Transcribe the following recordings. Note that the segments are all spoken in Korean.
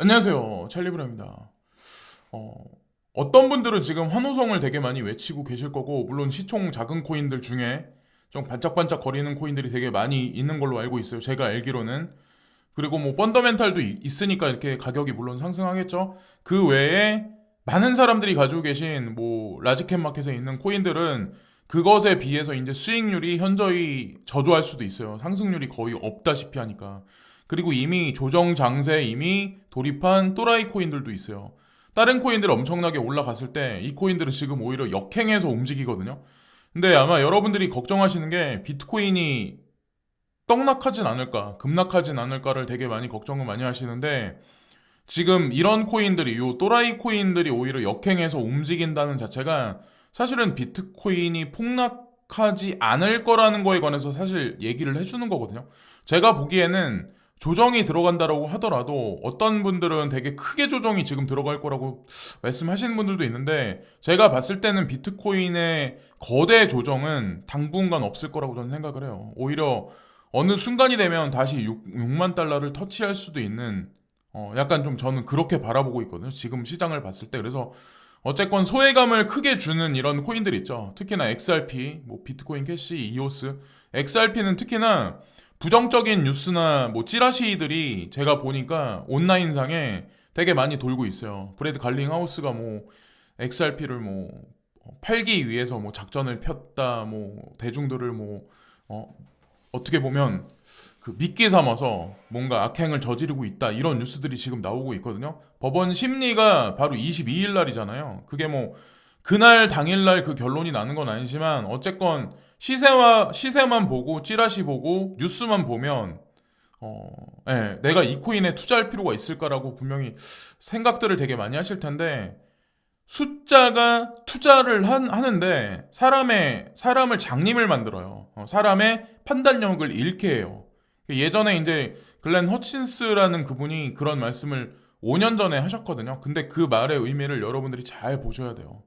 안녕하세요. 찰리브라입니다. 어, 어떤 분들은 지금 환호성을 되게 많이 외치고 계실 거고, 물론 시총 작은 코인들 중에 좀 반짝반짝 거리는 코인들이 되게 많이 있는 걸로 알고 있어요. 제가 알기로는. 그리고 뭐 펀더멘탈도 있으니까 이렇게 가격이 물론 상승하겠죠. 그 외에 많은 사람들이 가지고 계신 뭐 라지캡 마켓에 있는 코인들은 그것에 비해서 이제 수익률이 현저히 저조할 수도 있어요. 상승률이 거의 없다시피 하니까. 그리고 이미 조정 장세에 이미 돌입한 또라이 코인들도 있어요. 다른 코인들 엄청나게 올라갔을 때 이 코인들은 지금 오히려 역행해서 움직이거든요. 근데 아마 여러분들이 걱정하시는 게 비트코인이 떡락하진 않을까, 급락하진 않을까를 되게 많이 걱정을 많이 하시는데, 지금 이런 코인들이, 요 또라이 코인들이 오히려 역행해서 움직인다는 자체가 사실은 비트코인이 폭락하지 않을 거라는 거에 관해서 사실 얘기를 해주는 거거든요. 제가 보기에는 조정이 들어간다라고 하더라도 어떤 분들은 되게 크게 조정이 지금 들어갈 거라고 말씀하시는 분들도 있는데, 제가 봤을 때는 비트코인의 거대 조정은 당분간 없을 거라고 저는 생각을 해요. 오히려 어느 순간이 되면 다시 6만 달러를 터치할 수도 있는, 약간 좀 저는 그렇게 바라보고 있거든요. 지금 시장을 봤을 때. 그래서 어쨌건 소외감을 크게 주는 이런 코인들 있죠. 특히나 XRP, 뭐 비트코인 캐시, 이오스. XRP는 특히나 부정적인 뉴스나 뭐 찌라시들이 제가 보니까 온라인상에 되게 많이 돌고 있어요. 브래드 갈링하우스가 뭐 XRP를 뭐 팔기 위해서 뭐 작전을 폈다, 뭐 대중들을 뭐 어, 어떻게 보면 그 미끼 삼아서 뭔가 악행을 저지르고 있다, 이런 뉴스들이 지금 나오고 있거든요. 법원 심리가 바로 22일 날이잖아요. 그게 뭐 그날 당일날 그 결론이 나는 건 아니지만 어쨌건 시세만 보고 찌라시 보고 뉴스만 보면 내가 이 코인에 투자할 필요가 있을까라고 분명히 생각들을 되게 많이 하실 텐데, 숫자가 투자를 하는데 사람을 장님을 만들어요. 사람의 판단력을 잃게 해요. 예전에 이제 글렌 허친스라는 그분이 그런 말씀을 5년 전에 하셨거든요. 근데 그 말의 의미를 여러분들이 잘 보셔야 돼요.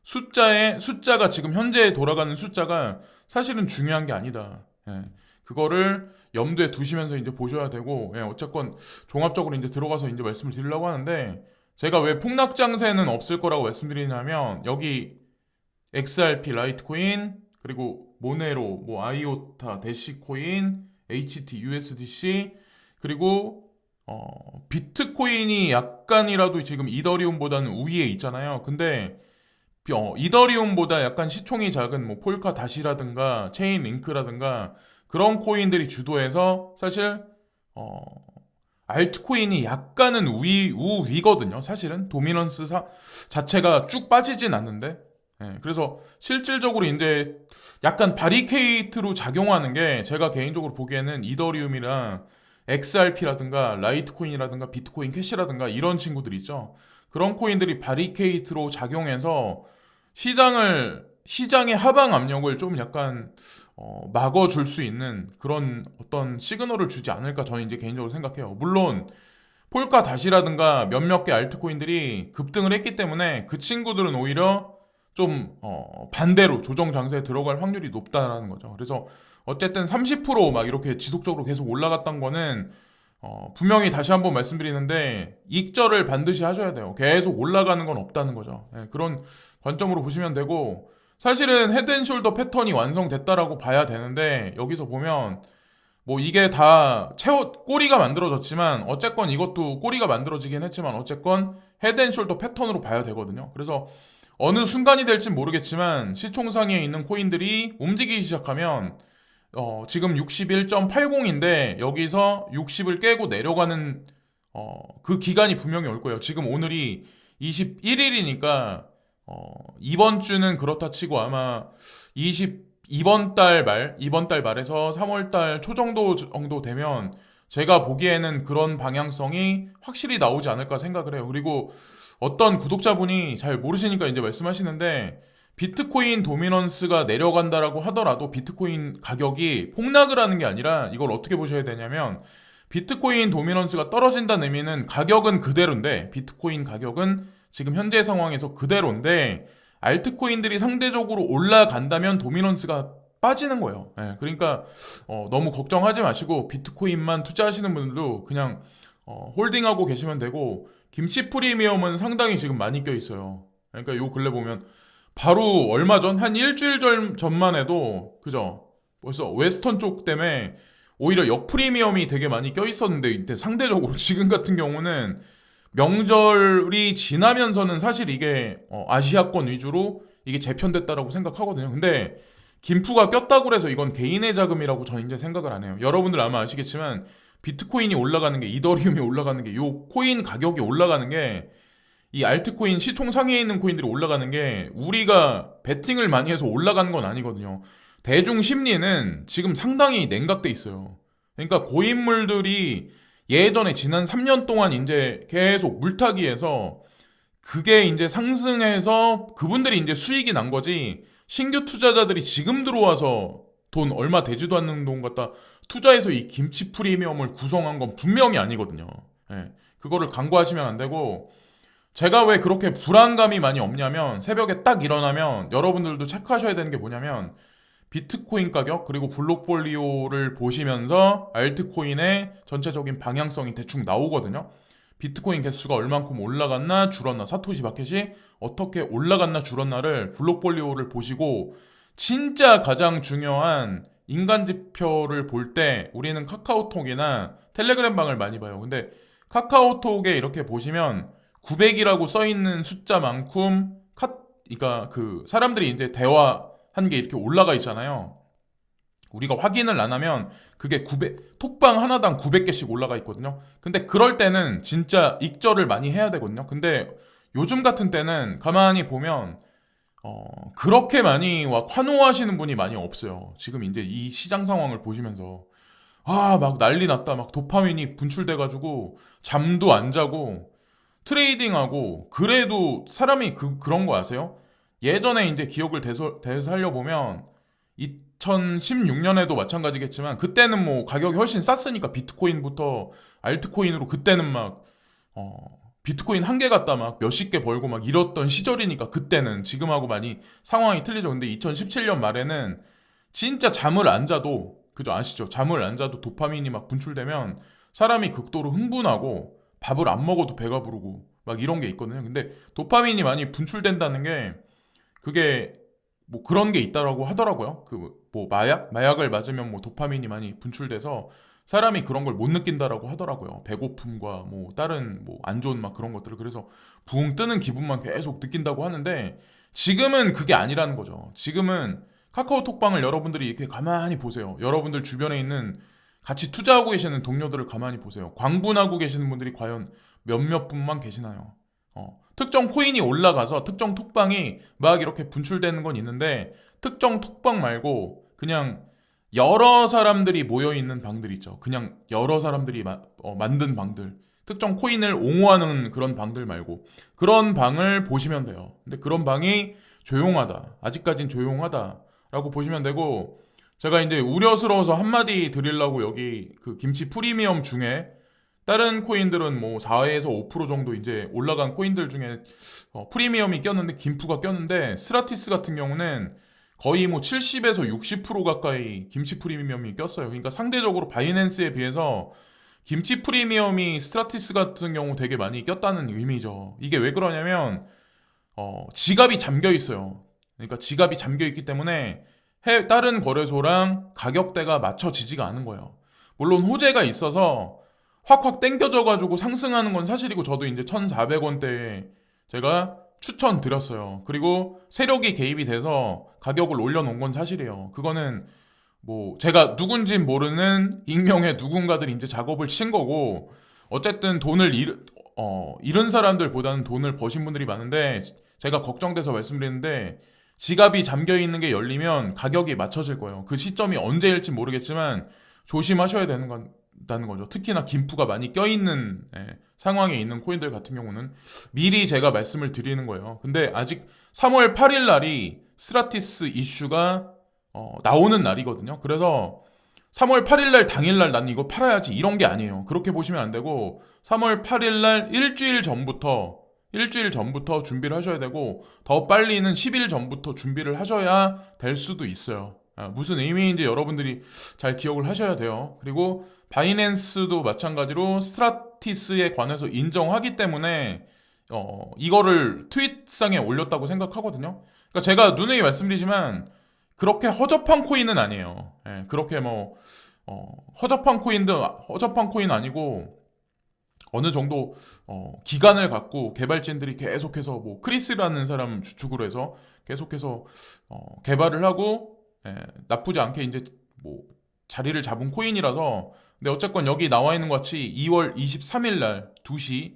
숫자가 지금 현재 돌아가는 숫자가 사실은 중요한 게 아니다. 예. 그거를 염두에 두시면서 이제 보셔야 되고, 예, 어쨌건 종합적으로 이제 들어가서 이제 말씀을 드리려고 하는데, 제가 왜 폭락장세는 없을 거라고 말씀드리냐면, 여기 XRP 라이트코인, 그리고 모네로, 뭐 아이오타, 대시코인, HT, USDC, 그리고 비트코인이 약간이라도 지금 이더리움보다는 우위에 있잖아요. 근데 이더리움보다 약간 시총이 작은 뭐 폴카 다시라든가 체인 링크라든가 그런 코인들이 주도해서 사실 어, 알트코인이 약간은 우위거든요. 사실은 도미넌스 자체가 쭉 빠지진 않는데, 그래서 실질적으로 이제 약간 바리케이트로 작용하는 게 제가 개인적으로 보기에는 이더리움이랑 XRP라든가 라이트코인이라든가 비트코인 캐시라든가 이런 친구들 있죠. 그런 코인들이 바리케이트로 작용해서 시장의 하방 압력을 좀 약간 막아줄 수 있는 그런 어떤 시그널을 주지 않을까 저는 이제 개인적으로 생각해요. 물론 폴카 다시라든가 몇몇 개 알트코인들이 급등을 했기 때문에 그 친구들은 오히려 좀 반대로 조정 장세에 들어갈 확률이 높다라는 거죠. 그래서 어쨌든 30%막 이렇게 지속적으로 계속 올라갔던 거는 분명히 다시 한번 말씀드리는데 익절을 반드시 하셔야 돼요. 계속 올라가는 건 없다는 거죠. 그런 관점으로 보시면 되고, 사실은 헤드앤숄더 패턴이 완성됐다라고 봐야 되는데, 여기서 보면 뭐 이게 다 꼬리가 만들어졌지만 어쨌건 이것도 꼬리가 만들어지긴 했지만 어쨌건 헤드앤숄더 패턴으로 봐야 되거든요. 그래서 어느 순간이 될진 모르겠지만 시총상에 있는 코인들이 움직이기 시작하면 지금 61.80인데 여기서 60을 깨고 내려가는 그 기간이 분명히 올 거예요. 지금 오늘이 21일이니까 이번 주는 그렇다 치고 아마 이번 달 말에서 3월 달 초 정도 되면 제가 보기에는 그런 방향성이 확실히 나오지 않을까 생각을 해요. 그리고 어떤 구독자분이 잘 모르시니까 이제 말씀하시는데, 비트코인 도미넌스가 내려간다라고 하더라도 비트코인 가격이 폭락을 하는 게 아니라 이걸 어떻게 보셔야 되냐면, 비트코인 도미넌스가 떨어진다는 의미는 가격은 그대로인데, 비트코인 가격은 지금 현재 상황에서 그대로인데 알트코인들이 상대적으로 올라간다면 도미넌스가 빠지는 거예요. 그러니까 너무 걱정하지 마시고 비트코인만 투자하시는 분들도 그냥 홀딩하고 계시면 되고, 김치 프리미엄은 상당히 지금 많이 껴 있어요. 그러니까 요 근래 보면 바로 얼마 전, 한 일주일 전만 해도, 그죠? 벌써 웨스턴 쪽 때문에 오히려 역프리미엄이 되게 많이 껴 있었는데, 이때 상대적으로 지금 같은 경우는 명절이 지나면서는 사실 이게 아시아권 위주로 이게 재편됐다라고 생각하거든요. 근데 김프가 꼈다고 해서 이건 개인의 자금이라고 저는 이제 생각을 안 해요. 여러분들 아마 아시겠지만 비트코인이 올라가는 게, 이더리움이 올라가는 게, 요 코인 가격이 올라가는 게, 이 알트코인 시총 상위에 있는 코인들이 올라가는 게 우리가 베팅을 많이 해서 올라가는 건 아니거든요. 대중 심리는 지금 상당히 냉각돼 있어요. 그러니까 고인물들이 예전에 지난 3년 동안 이제 계속 물타기해서 그게 이제 상승해서 그분들이 이제 수익이 난 거지, 신규 투자자들이 지금 들어와서 돈 얼마 되지도 않는 돈 갖다 투자해서 이 김치 프리미엄을 구성한 건 분명히 아니거든요. 예, 그거를 간과하시면 안 되고, 제가 왜 그렇게 불안감이 많이 없냐면, 새벽에 딱 일어나면 여러분들도 체크하셔야 되는 게 뭐냐면, 비트코인 가격 그리고 블록폴리오를 보시면서 알트코인의 전체적인 방향성이 대충 나오거든요. 비트코인 개수가 얼만큼 올라갔나 줄었나, 사토시 마켓이 어떻게 올라갔나 줄었나를 블록폴리오를 보시고, 진짜 가장 중요한 인간 지표를 볼 때 우리는 카카오톡이나 텔레그램 방을 많이 봐요. 근데 카카오톡에 이렇게 보시면 900이라고 써 있는 숫자만큼 그러니까 그 사람들이 이제 대화한 게 이렇게 올라가 있잖아요. 우리가 확인을 안 하면 그게 900, 톡방 하나당 900개씩 올라가 있거든요. 근데 그럴 때는 진짜 익절을 많이 해야 되거든요. 근데 요즘 같은 때는 가만히 보면 그렇게 많이 환호하시는 분이 많이 없어요. 지금 이제 이 시장 상황을 보시면서 막 난리 났다, 막 도파민이 분출돼가지고 잠도 안 자고 트레이딩하고. 그래도 사람이 그런 거 아세요? 예전에 이제 기억을 되살려보면 2016년에도 마찬가지겠지만, 그때는 뭐 가격이 훨씬 쌌으니까 비트코인부터 알트코인으로 그때는 막 비트코인 한 개 갖다 막 몇십 개 벌고 막 이랬던 시절이니까, 그때는 지금하고 많이 상황이 틀리죠. 근데 2017년 말에는 진짜 잠을 안 자도, 그죠, 아시죠? 잠을 안 자도 도파민이 막 분출되면 사람이 극도로 흥분하고 밥을 안 먹어도 배가 부르고 막 이런 게 있거든요. 근데 도파민이 많이 분출된다는 게, 그게 뭐 그런 게 있다라고 하더라고요. 그 뭐 마약을 맞으면 뭐 도파민이 많이 분출돼서 사람이 그런 걸 못 느낀다라고 하더라고요. 배고픔과 뭐 다른 뭐 안 좋은 막 그런 것들을. 그래서 붕 뜨는 기분만 계속 느낀다고 하는데, 지금은 그게 아니라는 거죠. 지금은 카카오톡방을 여러분들이 이렇게 가만히 보세요. 여러분들 주변에 있는 같이 투자하고 계시는 동료들을 가만히 보세요. 광분하고 계시는 분들이 과연 몇몇 분만 계시나요? 특정 코인이 올라가서 특정 톡방이 막 이렇게 분출되는 건 있는데, 특정 톡방 말고 그냥 여러 사람들이 모여있는 방들 있죠. 그냥 여러 사람들이 만든 방들, 특정 코인을 옹호하는 그런 방들 말고 그런 방을 보시면 돼요. 근데 그런 방이 조용하다, 아직까진 조용하다라고 보시면 되고, 제가 이제 우려스러워서 한마디 드리려고 여기 그 김치 프리미엄 중에 다른 코인들은 뭐 4에서 5% 정도 이제 올라간 코인들 중에 프리미엄이 꼈는데, 김프가 꼈는데, 스라티스 같은 경우는 거의 뭐 70에서 60% 가까이 김치 프리미엄이 꼈어요. 그러니까 상대적으로 바이낸스에 비해서 김치 프리미엄이 스트라티스 같은 경우 되게 많이 꼈다는 의미죠. 이게 왜 그러냐면 지갑이 잠겨 있어요. 그러니까 지갑이 잠겨 있기 때문에 다른 거래소랑 가격대가 맞춰지지가 않은 거예요. 물론 호재가 있어서 확확 땡겨져가지고 상승하는 건 사실이고, 저도 이제 1,400원대에 제가 추천드렸어요. 그리고 세력이 개입이 돼서 가격을 올려놓은 건 사실이에요. 그거는 뭐 제가 누군진 모르는 익명의 누군가들이 이제 작업을 친 거고, 어쨌든 돈을 잃은 사람들보다는 돈을 버신 분들이 많은데, 제가 걱정돼서 말씀드리는데, 지갑이 잠겨 있는 게 열리면 가격이 맞춰질 거예요. 그 시점이 언제일지 모르겠지만 조심하셔야 된다는 거죠. 특히나 김프가 많이 껴있는 상황에 있는 코인들 같은 경우는 미리 제가 말씀을 드리는 거예요. 근데 아직 3월 8일 날이 스라티스 이슈가 나오는 날이거든요. 그래서 3월 8일 날 당일날 난 이거 팔아야지 이런 게 아니에요. 그렇게 보시면 안 되고, 3월 8일 날 일주일 전부터 준비를 하셔야 되고, 더 빨리는 10일 전부터 준비를 하셔야 될 수도 있어요. 무슨 의미인지 여러분들이 잘 기억을 하셔야 돼요. 그리고 바이낸스도 마찬가지로 스트라티스에 관해서 인정하기 때문에 이거를 트윗상에 올렸다고 생각하거든요. 그러니까 제가 누누이 말씀드리지만 그렇게 허접한 코인은 아니에요. 예, 그렇게 허접한 코인 아니고 어느 정도 기간을 갖고 개발진들이 계속해서 뭐 크리스라는 사람 주축으로 해서 계속해서 개발을 하고 나쁘지 않게 이제 뭐 자리를 잡은 코인이라서. 근데 어쨌건 여기 나와 있는 것 같이 2월 23일 날 2시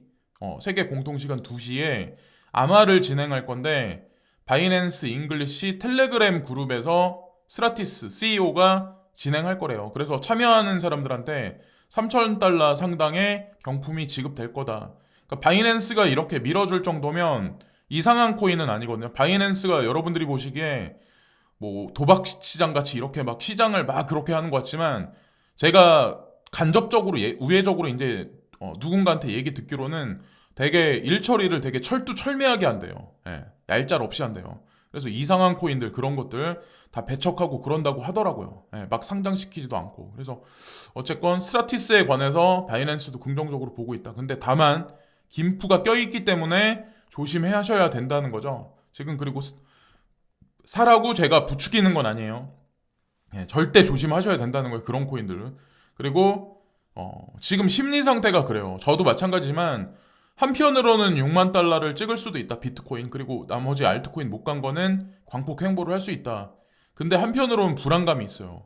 세계 공통시간 2시에 아마를 진행할 건데 바이낸스 잉글리시 텔레그램 그룹에서 스라티스 CEO가 진행할 거래요. 그래서 참여하는 사람들한테 3,000달러 상당의 경품이 지급될 거다. 그러니까 바이낸스가 이렇게 밀어줄 정도면 이상한 코인은 아니거든요. 바이낸스가 여러분들이 보시기에 뭐 도박 시장 같이 이렇게 막 시장을 막 그렇게 하는 것 같지만 제가 간접적으로 우회적으로 이제 누군가한테 얘기 듣기로는 되게 일 처리를 되게 철두철미하게 한대요. 예, 얄짤 없이 한대요. 그래서 이상한 코인들 그런 것들 다 배척하고 그런다고 하더라고요. 예, 막 상장시키지도 않고. 그래서 어쨌건 스트라티스에 관해서 바이낸스도 긍정적으로 보고 있다. 근데 다만 김프가 껴있기 때문에 조심하셔야 된다는 거죠. 지금 그리고 사라고 제가 부추기는 건 아니에요. 예, 절대 조심하셔야 된다는 거예요. 그런 코인들은. 그리고 지금 심리 상태가 그래요. 저도 마찬가지지만 한편으로는 6만 달러를 찍을 수도 있다. 비트코인. 그리고 나머지 알트코인 못 간 거는 광폭 횡보를 할 수 있다. 근데 한편으로는 불안감이 있어요.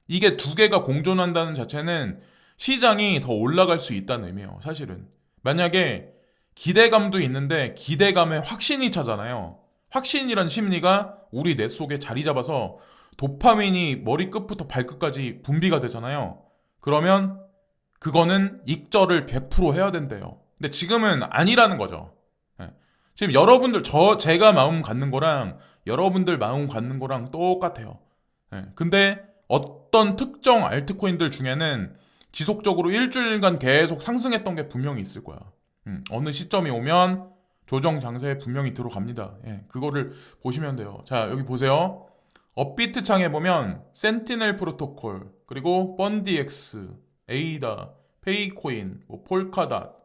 이게 두 개가 공존한다는 자체는 시장이 더 올라갈 수 있다는 의미예요. 사실은. 만약에 기대감도 있는데 기대감에 확신이 차잖아요. 확신이란 심리가 우리 뇌 속에 자리 잡아서 도파민이 머리끝부터 발끝까지 분비가 되잖아요. 그러면 그거는 익절을 100% 해야 된대요. 근데 지금은 아니라는 거죠. 예. 지금 여러분들 제가 마음 갖는 거랑 여러분들 마음 갖는 거랑 똑같아요. 예. 근데 어떤 특정 알트코인들 중에는 지속적으로 일주일간 계속 상승했던 게 분명히 있을 거야. 어느 시점이 오면 조정 장세에 분명히 들어갑니다. 예. 그거를 보시면 돼요. 자, 여기 보세요. 업비트 창에 보면 센티넬 프로토콜, 그리고 펀디엑스, 에이다, 페이코인, 뭐 폴카닷,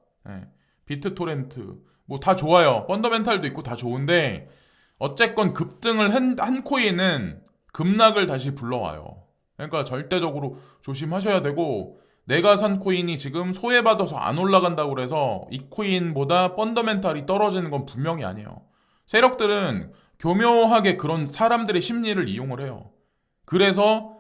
비트토렌트 뭐 다 좋아요. 펀더멘탈도 있고 다 좋은데 어쨌건 급등을 한 코인은 급락을 다시 불러와요. 그러니까 절대적으로 조심하셔야 되고 내가 산 코인이 지금 소외받아서 안 올라간다고 그래서 이 코인보다 펀더멘탈이 떨어지는 건 분명히 아니에요. 세력들은 교묘하게 그런 사람들의 심리를 이용을 해요. 그래서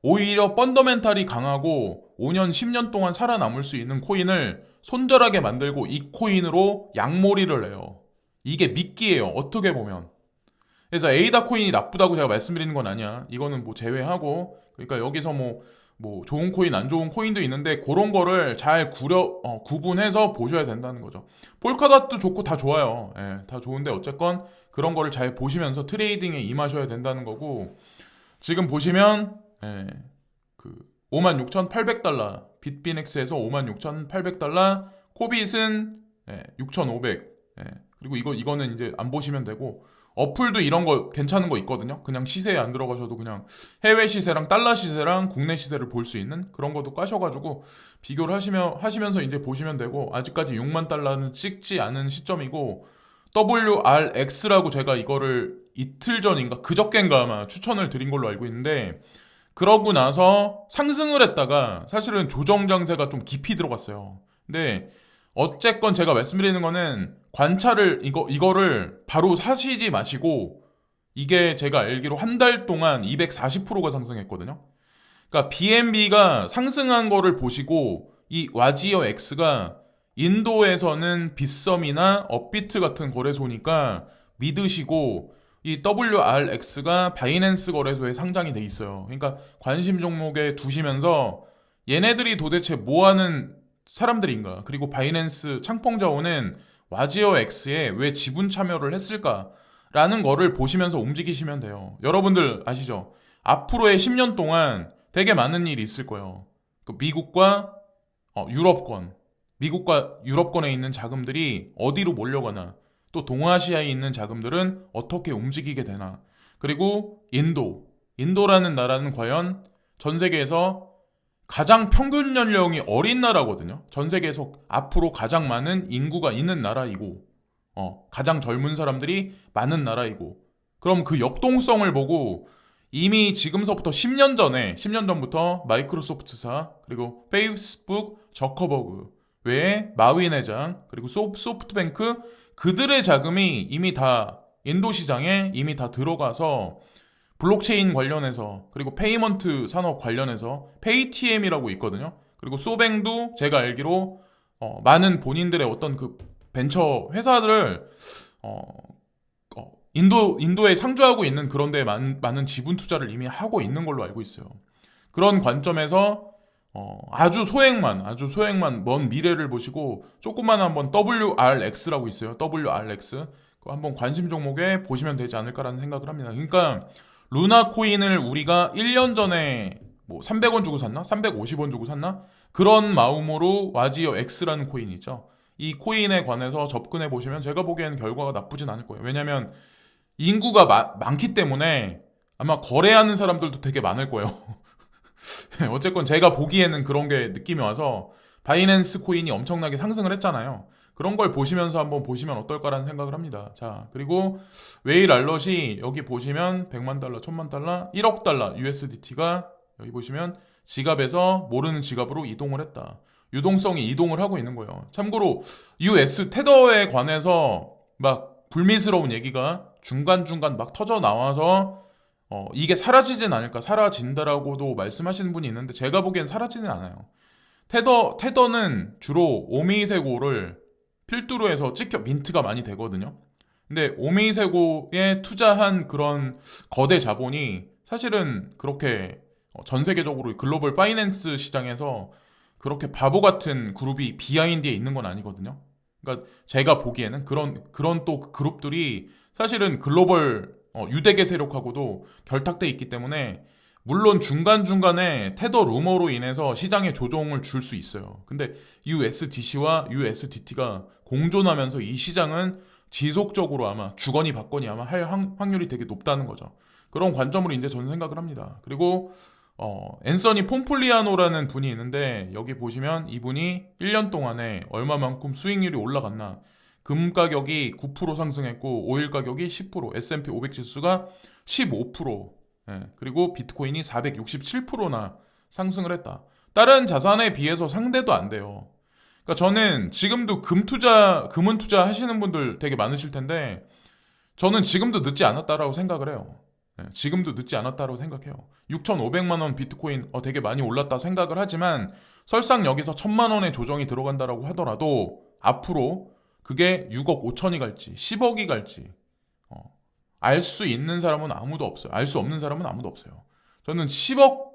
오히려 펀더멘탈이 강하고 5년, 10년 동안 살아남을 수 있는 코인을 손절하게 만들고 이 코인으로 양몰이를 해요. 이게 미끼예요. 어떻게 보면. 그래서 에이다 코인이 나쁘다고 제가 말씀드리는 건 아니야. 이거는 뭐 제외하고, 그러니까 여기서 뭐 좋은 코인, 안 좋은 코인도 있는데 그런 거를 잘 구분해서 보셔야 된다는 거죠. 폴카닷도 좋고 다 좋아요. 예, 다 좋은데 어쨌건 그런 거를 잘 보시면서 트레이딩에 임하셔야 된다는 거고, 지금 보시면 그 56,800달러 빗비넥스에서 56,800달러, 코빗은 6,500. 그리고 이거는 이제 안 보시면 되고, 어플도 이런 거 괜찮은 거 있거든요. 그냥 시세에 안 들어가셔도 그냥 해외 시세랑 달러 시세랑 국내 시세를 볼 수 있는 그런 것도 까셔가지고 비교를 하시면서 이제 보시면 되고, 아직까지 6만 달러는 찍지 않은 시점이고, WRX라고 제가 이거를 이틀 전인가 그저께인가 아마 추천을 드린 걸로 알고 있는데, 그러고 나서 상승을 했다가 사실은 조정 장세가 좀 깊이 들어갔어요. 근데 어쨌건 제가 말씀드리는 거는 이거를 바로 사시지 마시고, 이게 제가 알기로 한 달 동안 240%가 상승했거든요. 그러니까 BNB가 상승한 거를 보시고 이 와지어 X가 인도에서는 빗썸이나 업비트 같은 거래소니까 믿으시고, 이 WRX가 바이낸스 거래소에 상장이 돼 있어요. 그러니까 관심 종목에 두시면서 얘네들이 도대체 뭐 하는 사람들인가, 그리고 바이낸스 창펑자원은 와지어 X에 왜 지분 참여를 했을까라는 거를 보시면서 움직이시면 돼요. 여러분들 아시죠? 앞으로의 10년 동안 되게 많은 일이 있을 거예요. 미국과 유럽권에 있는 자금들이 어디로 몰려가나, 또 동아시아에 있는 자금들은 어떻게 움직이게 되나, 그리고 인도, 인도라는 나라는 과연 전 세계에서 가장 평균 연령이 어린 나라거든요. 전 세계에서 앞으로 가장 많은 인구가 있는 나라이고, 가장 젊은 사람들이 많은 나라이고, 그럼 그 역동성을 보고 이미 지금서부터 10년 전에, 10년 전부터 마이크로소프트사, 그리고 페이스북, 저커버그, 외에 마윈 회장, 그리고 소프트뱅크, 그들의 자금이 이미 다 인도 시장에 이미 다 들어가서 블록체인 관련해서, 그리고 페이먼트 산업 관련해서 페이티엠이라고 있거든요. 그리고 소뱅도 제가 알기로 많은 본인들의 어떤 그 벤처 회사를 어, 인도에 상주하고 있는 그런 데에 많은 지분 투자를 이미 하고 있는 걸로 알고 있어요. 그런 관점에서 아주 소액만 먼 미래를 보시고 조그만 한번 WRX라고 있어요. WRX. 그거 한번 관심 종목에 보시면 되지 않을까라는 생각을 합니다. 그러니까 루나 코인을 우리가 1년 전에 뭐 300원 주고 샀나? 350원 주고 샀나? 그런 마음으로 와지어 X라는 코인이 있죠. 이 코인에 관해서 접근해 보시면 제가 보기에는 결과가 나쁘진 않을 거예요. 왜냐면 인구가 많기 때문에 아마 거래하는 사람들도 되게 많을 거예요. 어쨌건 제가 보기에는 그런 게 느낌이 와서 바이낸스 코인이 엄청나게 상승을 했잖아요. 그런 걸 보시면서 한번 보시면 어떨까라는 생각을 합니다. 자, 그리고 웨일 알럿이 여기 보시면 100만 달러, 1000만 달러, 1억 달러 USDT가 여기 보시면 지갑에서 모르는 지갑으로 이동을 했다. 유동성이 이동을 하고 있는 거예요. 참고로 US 테더에 관해서 막 불미스러운 얘기가 중간중간 막 터져 나와서 이게 사라지진 않을까, 사라진다라고도 말씀하시는 분이 있는데 제가 보기엔 사라지진 않아요. 테더는 주로 오미세고를 필두로 해서 민트가 많이 되거든요. 근데 오미세고에 투자한 그런 거대 자본이 사실은 그렇게 전 세계적으로 글로벌 파이낸스 시장에서 그렇게 바보 같은 그룹이 비하인드에 있는 건 아니거든요. 그러니까 제가 보기에는 그런 또 그룹들이 사실은 글로벌 유대계 세력하고도 결탁돼 있기 때문에 물론 중간중간에 테더 루머로 인해서 시장에 조정을 줄 수 있어요. 근데 USDC와 USDT가 공존하면서 이 시장은 지속적으로 아마 주거니 받거니 아마 할 확률이 되게 높다는 거죠. 그런 관점으로 이제 저는 생각을 합니다. 그리고 앤서니 폼폴리아노라는 분이 있는데 여기 보시면 이분이 1년 동안에 얼마만큼 수익률이 올라갔나. 금 가격이 9% 상승했고 오일 가격이 10%, S&P 500 지수가 15%, 그리고 비트코인이 467%나 상승을 했다. 다른 자산에 비해서 상대도 안 돼요. 그러니까 저는 지금도 금은 투자 하시는 분들 되게 많으실 텐데 저는 지금도 늦지 않았다라고 생각을 해요. 지금도 늦지 않았다고 생각해요. 6,500만 원 비트코인 되게 많이 올랐다 생각을 하지만 설상 여기서 1,000만 원의 조정이 들어간다라고 하더라도 앞으로 그게 6억 5천이 갈지 10억이 갈지 알 수 있는 사람은 아무도 없어요. 알 수 없는 사람은 아무도 없어요. 저는 10억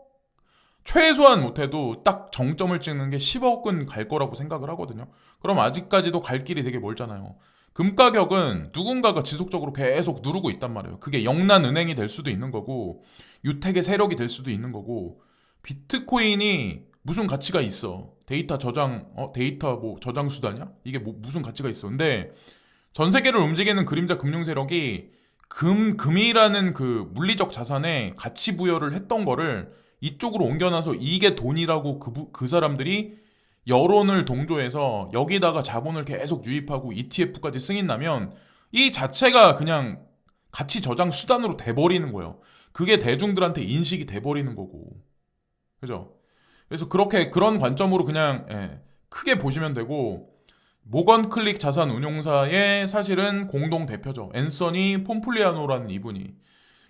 최소한 못해도 딱 정점을 찍는 게 10억은 갈 거라고 생각을 하거든요. 그럼 아직까지도 갈 길이 되게 멀잖아요. 금 가격은 누군가가 지속적으로 계속 누르고 있단 말이에요. 그게 영란은행이 될 수도 있는 거고 유택의 세력이 될 수도 있는 거고 비트코인이 무슨 가치가 있어. 데이터 뭐 저장 수단이야? 이게 무슨 가치가 있어. 근데 전 세계를 움직이는 그림자 금융 세력이 금이라는 그 물리적 자산에 가치 부여를 했던 거를 이쪽으로 옮겨놔서 이게 돈이라고 그 사람들이 여론을 동조해서 여기다가 자본을 계속 유입하고 ETF까지 승인나면 이 자체가 그냥 가치 저장 수단으로 돼버리는 거예요. 그게 대중들한테 인식이 돼버리는 거고. 그죠? 그래서 그런 관점으로 그냥 크게 보시면 되고 모건 클릭 자산 운용사의 사실은 공동 대표죠. 앤서니 폼플리아노라는 이분이.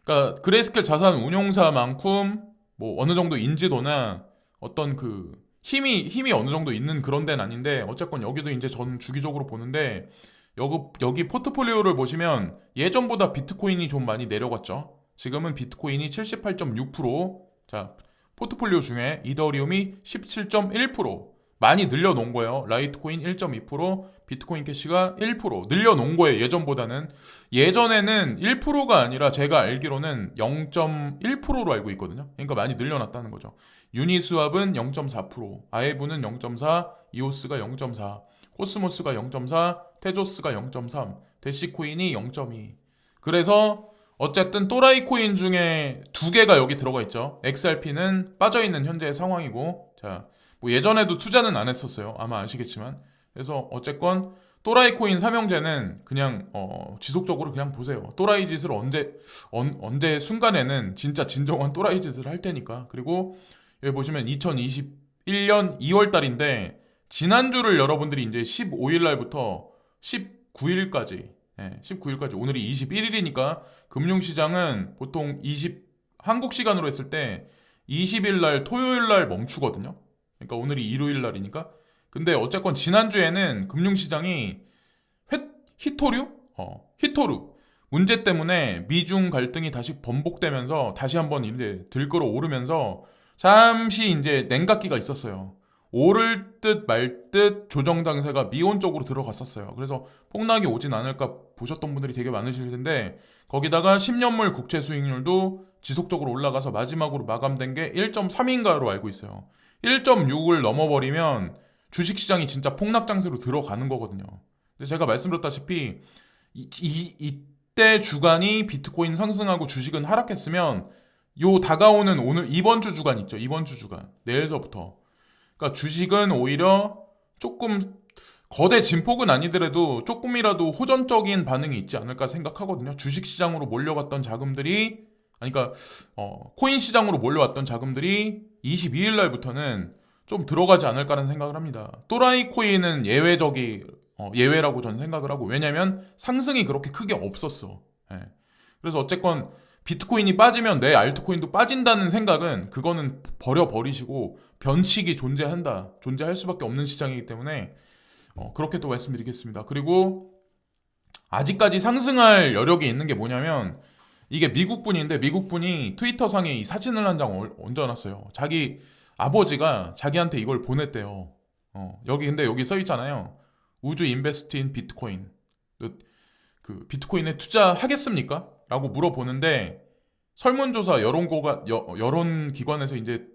그러니까 그레이스켈 자산 운용사만큼 뭐 어느 정도 인지도나 어떤 그 힘이 어느 정도 있는 그런 데는 아닌데 어쨌건 여기도 이제 전 주기적으로 보는데 여기 포트폴리오를 보시면 예전보다 비트코인이 좀 많이 내려갔죠. 지금은 비트코인이 78.6%, 자 포트폴리오 중에 이더리움이 17.1% 많이 늘려놓은 거예요. 라이트코인 1.2%, 비트코인 캐시가 1% 늘려놓은 거예요. 예전보다는. 예전에는 1%가 아니라 제가 알기로는 0.1%로 알고 있거든요. 그러니까 많이 늘려놨다는 거죠. 유니스왑은 0.4%, 아에브는 0.4, 이오스가 0.4, 코스모스가 0.4, 테조스가 0.3, 대시코인이 0.2. 그래서 어쨌든 또라이 코인 중에 두 개가 여기 들어가 있죠. XRP는 빠져있는 현재의 상황이고, 자, 뭐 예전에도 투자는 안 했었어요. 아마 아시겠지만. 그래서 어쨌건 또라이 코인 삼형제는 그냥 지속적으로 그냥 보세요. 또라이 짓을 언제 순간에는 진짜 진정한 또라이 짓을 할 테니까. 그리고 여기 보시면 2021년 2월 달인데 지난주를 여러분들이 이제 15일 날부터 19일까지 19일까지 오늘이 21일이니까 금융시장은 보통 한국 시간으로 했을 때 20일 날 토요일 날 멈추거든요. 그러니까 오늘이 일요일 날이니까. 근데 어쨌건 지난주에는 금융시장이 히토류? 히토류. 문제 때문에 미중 갈등이 다시 번복되면서 다시 한번 이제 들끓어 오르면서 잠시 이제 냉각기가 있었어요. 오를 듯 말 듯 조정 장세가 미온 쪽으로 들어갔었어요. 그래서 폭락이 오진 않을까 보셨던 분들이 되게 많으실 텐데 거기다가 10년물 국채 수익률도 지속적으로 올라가서 마지막으로 마감된 게 1.3인가로 알고 있어요. 1.6을 넘어버리면 주식시장이 진짜 폭락 장세로 들어가는 거거든요. 근데 제가 말씀드렸다시피 이때 주간이 비트코인 상승하고 주식은 하락했으면 요 다가오는 오늘 이번 주 주간 있죠. 이번 주 주간 내일서부터 그러니까 주식은 오히려 조금 거대 진폭은 아니더라도 조금이라도 호전적인 반응이 있지 않을까 생각하거든요. 주식 시장으로 몰려갔던 자금들이 그러니까 코인 시장으로 몰려왔던 자금들이 22일 날부터는 좀 들어가지 않을까라는 생각을 합니다. 또라이 코인은 예외라고 저는 생각을 하고 왜냐면 상승이 그렇게 크게 없었어. 예. 그래서 어쨌건 비트코인이 빠지면 내 알트코인도 빠진다는 생각은 그거는 버려버리시고 변칙이 존재할 수밖에 없는 시장이기 때문에 그렇게 또 말씀드리겠습니다. 그리고 아직까지 상승할 여력이 있는 게 뭐냐면 이게 미국분인데 미국분이 트위터상에 이 사진을 한 장 얹어놨어요. 자기 아버지가 자기한테 이걸 보냈대요. 근데 여기 써 있잖아요. 우주 인베스트인 비트코인. 그 비트코인에 투자하겠습니까? 라고 물어보는데 설문조사 여론기관에서 이제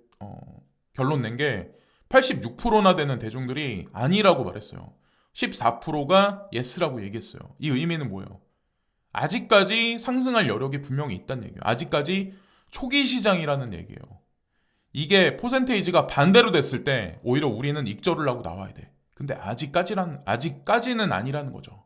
결론 낸 게 86%나 되는 대중들이 아니라고 말했어요. 14%가 예스라고 얘기했어요. 이 의미는 뭐예요? 아직까지 상승할 여력이 분명히 있다는 얘기예요. 아직까지 초기 시장이라는 얘기예요. 이게 퍼센테이지가 반대로 됐을 때 오히려 우리는 익절을 하고 나와야 돼. 근데 아직까지는 아니라는 거죠.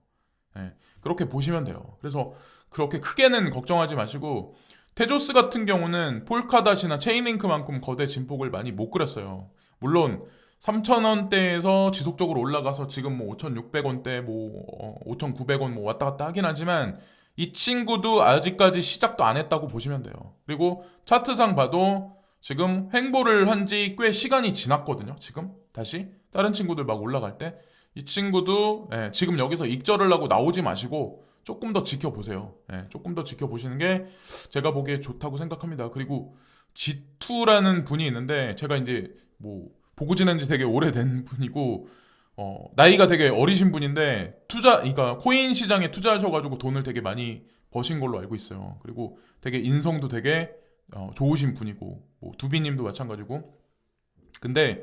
네, 그렇게 보시면 돼요. 그래서 그렇게 크게는 걱정하지 마시고 테조스 같은 경우는 폴카닷이나 체인링크만큼 거대 진폭을 많이 못 그렸어요. 물론 3,000원대에서 지속적으로 올라가서 지금 뭐 5,600원대, 뭐 5,900원 뭐 왔다 갔다 하긴 하지만 이 친구도 아직까지 시작도 안 했다고 보시면 돼요. 그리고 차트상 봐도 지금 횡보를 한 지 꽤 시간이 지났거든요. 지금 다시 다른 친구들 막 올라갈 때 이 친구도 지금 여기서 익절을 하고 나오지 마시고 조금 더 지켜보세요. 조금 더 지켜보시는 게 제가 보기에 좋다고 생각합니다. 그리고 G2라는 분이 있는데 제가 이제 뭐 보고 지낸 지 되게 오래된 분이고 나이가 되게 어리신 분인데 그러니까 코인 시장에 투자하셔가지고 돈을 되게 많이 버신 걸로 알고 있어요. 그리고 되게 인성도 되게 좋으신 분이고 뭐 두비님도 마찬가지고. 근데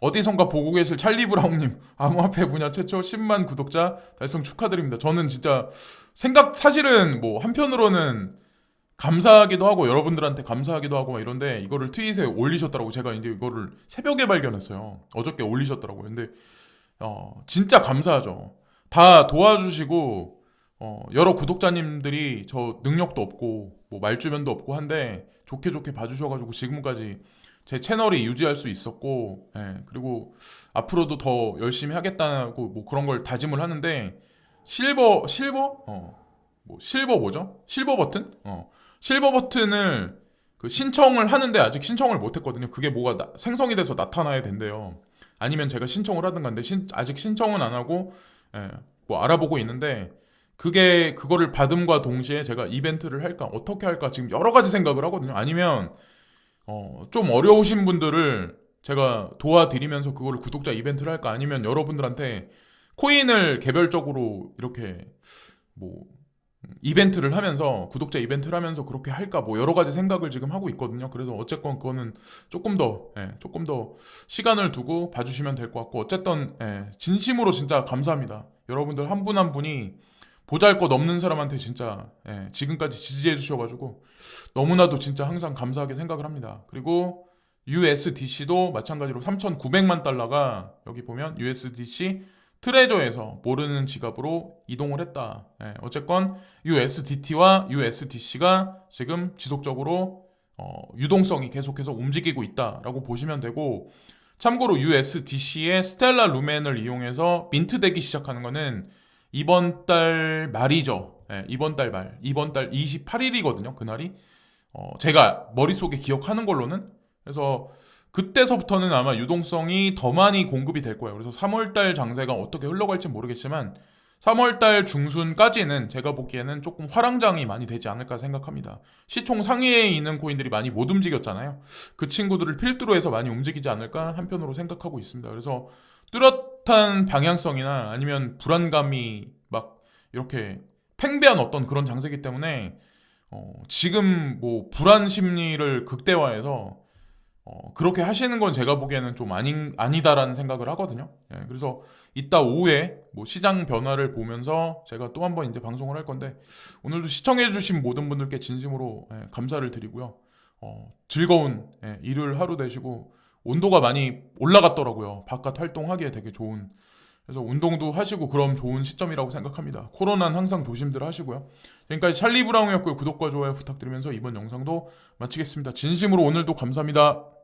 어디선가 보고 계실 찰리 브라운님 암호화폐 분야 최초 10만 구독자 달성 축하드립니다. 저는 진짜 사실은 뭐 한편으로는 감사하기도 하고 여러분들한테 감사하기도 하고 막 이런데 이거를 트윗에 올리셨더라고. 제가 이제 이거를 새벽에 발견했어요. 어저께 올리셨더라고요. 근데 진짜 감사하죠. 다 도와주시고 여러 구독자님들이 저 능력도 없고 뭐 말주변도 없고 한데 좋게 봐주셔가지고 지금까지 제 채널이 유지할 수 있었고 그리고 앞으로도 더 열심히 하겠다고 뭐 그런 걸 다짐을 하는데 실버 뭐죠? 실버 버튼? 실버 버튼을 그 신청을 하는데 아직 신청을 못 했거든요. 그게 뭐가 생성이 돼서 나타나야 된대요. 아니면 제가 신청을 하든가. 근데 아직 신청은 안 하고 뭐 알아보고 있는데 그거를 받음과 동시에 제가 이벤트를 할까 어떻게 할까 지금 여러 가지 생각을 하거든요. 아니면 좀 어려우신 분들을 제가 도와드리면서 그거를 구독자 이벤트를 할까 아니면 여러분들한테 코인을 개별적으로 이렇게 뭐 이벤트를 하면서 구독자 이벤트를 하면서 그렇게 할까 뭐 여러 가지 생각을 지금 하고 있거든요. 그래서 어쨌건 그거는 조금 더 시간을 두고 봐주시면 될 것 같고 어쨌든 진심으로 진짜 감사합니다. 여러분들 한 분 한 분이 보잘것 없는 사람한테 진짜 지금까지 지지해 주셔가지고 너무나도 진짜 항상 감사하게 생각을 합니다. 그리고 USDC도 마찬가지로 3,900만 달러가 여기 보면 USDC 트레저에서 모르는 지갑으로 이동을 했다. 어쨌건 USDT와 USDC가 지금 지속적으로 유동성이 계속해서 움직이고 있다라고 보시면 되고, 참고로 USDC의 스텔라 루멘을 이용해서 민트되기 시작하는 거는 이번 달 말이죠. 이번 달 말, 이번 달 28일이거든요. 그날이 제가 머릿속에 기억하는 걸로는. 그래서 그때서부터는 아마 유동성이 더 많이 공급이 될 거예요. 그래서 3월달 장세가 어떻게 흘러갈지 모르겠지만 3월달 중순까지는 제가 보기에는 조금 화랑장이 많이 되지 않을까 생각합니다. 시총 상위에 있는 코인들이 많이 못 움직였잖아요. 그 친구들을 필두로 해서 많이 움직이지 않을까 한편으로 생각하고 있습니다. 그래서 뚜렷한 방향성이나 아니면 불안감이 막 이렇게 팽배한 어떤 그런 장세기 때문에 지금 뭐 불안 심리를 극대화해서 그렇게 하시는 건 제가 보기에는 좀 아니다라는 생각을 하거든요. 그래서 이따 오후에 뭐 시장 변화를 보면서 제가 또 한번 이제 방송을 할 건데, 오늘도 시청해주신 모든 분들께 진심으로 감사를 드리고요. 즐거운 일요일 하루 되시고, 온도가 많이 올라갔더라고요. 바깥 활동하기에 되게 좋은. 그래서 운동도 하시고 그럼 좋은 시점이라고 생각합니다. 코로나는 항상 조심들 하시고요. 지금까지 찰리 브라운이었고요. 구독과 좋아요 부탁드리면서 이번 영상도 마치겠습니다. 진심으로 오늘도 감사합니다.